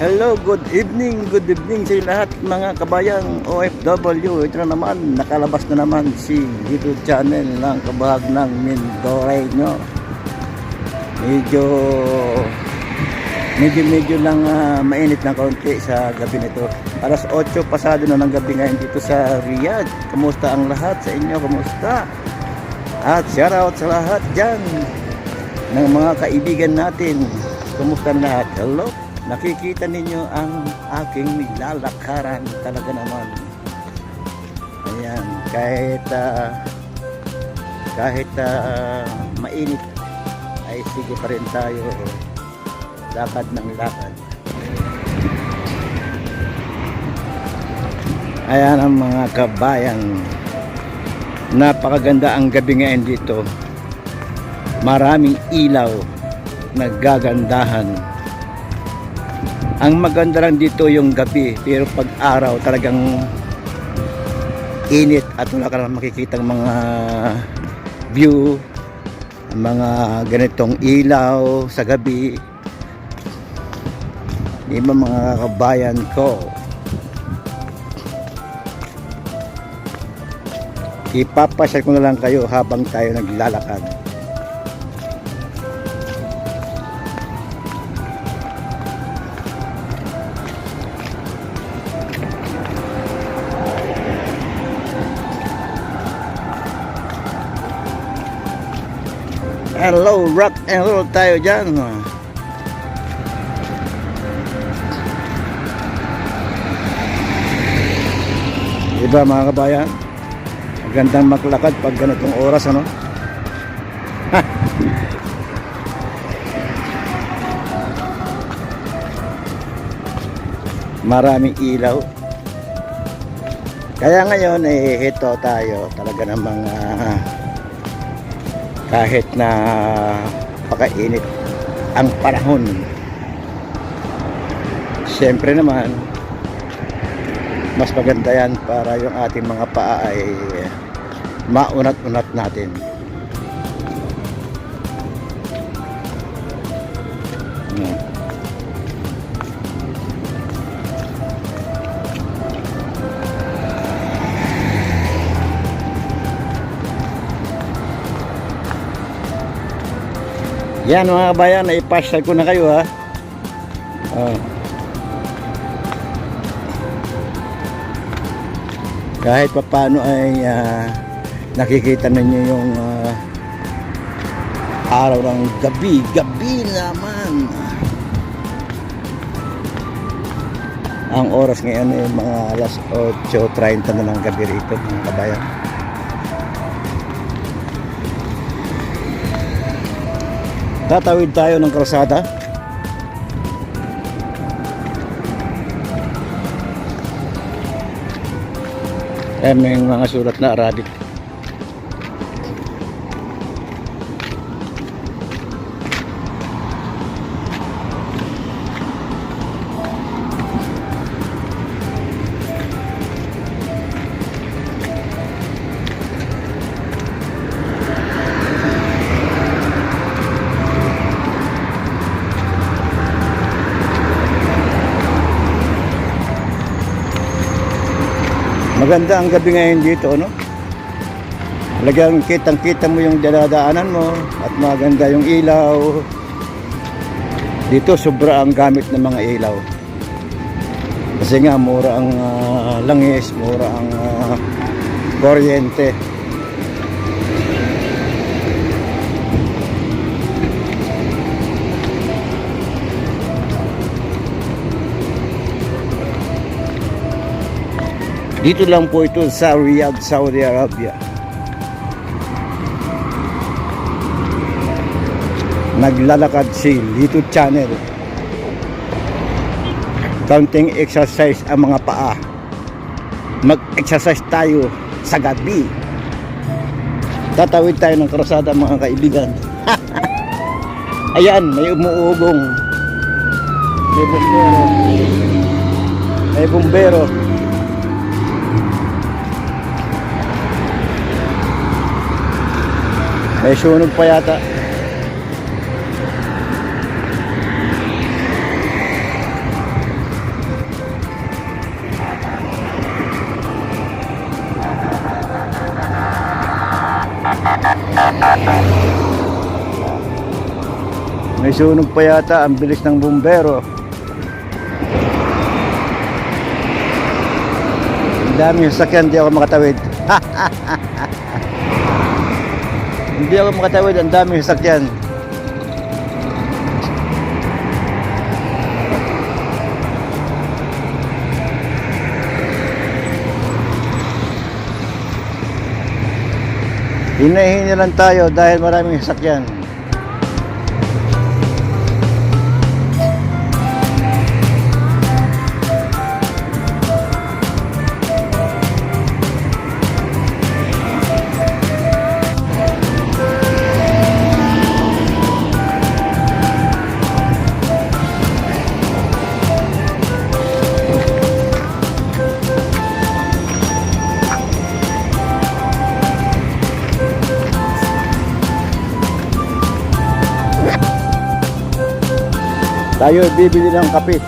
Hello, good evening sa lahat mga kabayan OFW. Ito na naman, nakalabas na naman si YouTube channel ng Kabahag ng Mindoreño. Medyo lang mainit ng kaunti sa gabi nito. Alas 8 pasado na ng gabi ngayon dito sa Riyadh. Kamusta ang lahat sa inyo? Kamusta? At shout out sa lahat dyan ng mga kaibigan natin. Kamusta na lahat? Hello? Nakikita ninyo ang aking nilalakaran talaga naman. Ayan, kahit mainit ay sige pa rin tayo, lakad ng lakad. Ayan ang mga kabayan, napakaganda ang gabi ngayon dito. Maraming ilaw, naggagandahan. Ang maganda lang dito yung gabi, pero pag araw talagang init at wala ka naman makikitang mga view, mga ganitong ilaw sa gabi. Di ba mga kabayan ko? Ipapasyal ko na lang kayo habang tayo naglalakad. Hello, rock and roll tayo dyan. Diba mga kabayan? Magandang maglakad pag ganitong oras, ano? Maraming ilaw. Kaya ngayon ito tayo talaga namang kahit na pakainit ang panahon, siyempre naman mas maganda yan para yung ating mga paa ay maunat-unat natin. Yan mga kabayan, naipasyal ko na kayo ha. Kahit paano ay nakikita ninyo yung araw ng gabi naman. Ang oras ngayon ay mga alas 8:30 na ng gabi rito mga kabayan. Tatawid tayo ng kalsada. May mga sulat na Arabic. Maganda ang gabi ngayon dito, no? Talagang kitang-kita mo yung dadaanan mo at maganda yung ilaw. Dito sobra ang gamit ng mga ilaw. Kasi nga mura ang langis, mura ang kuryente. Dito lang po ito sa Riyadh, Saudi Arabia. Naglalakad si YouTube channel. Counting exercise ang mga paa. Mag-exercise tayo sa gabi. Tatawid tayo ng karasada mga kaibigan. Ayan, may umuugong. May bumbero. May bumbero. May sunog pa yata. May sunog pa yata, ang bilis ng bumbero. Ang dami yung sasakyan, hindi ako makatawid. Hindi ako makatawid, ang dami yung sasakyan. Hinahingi lang tayo dahil maraming sasakyan. Tayo bibili ng kape.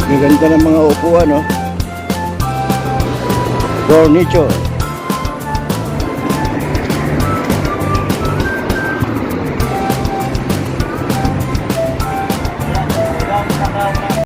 Gaganda ng mga upuan, no? Furniture.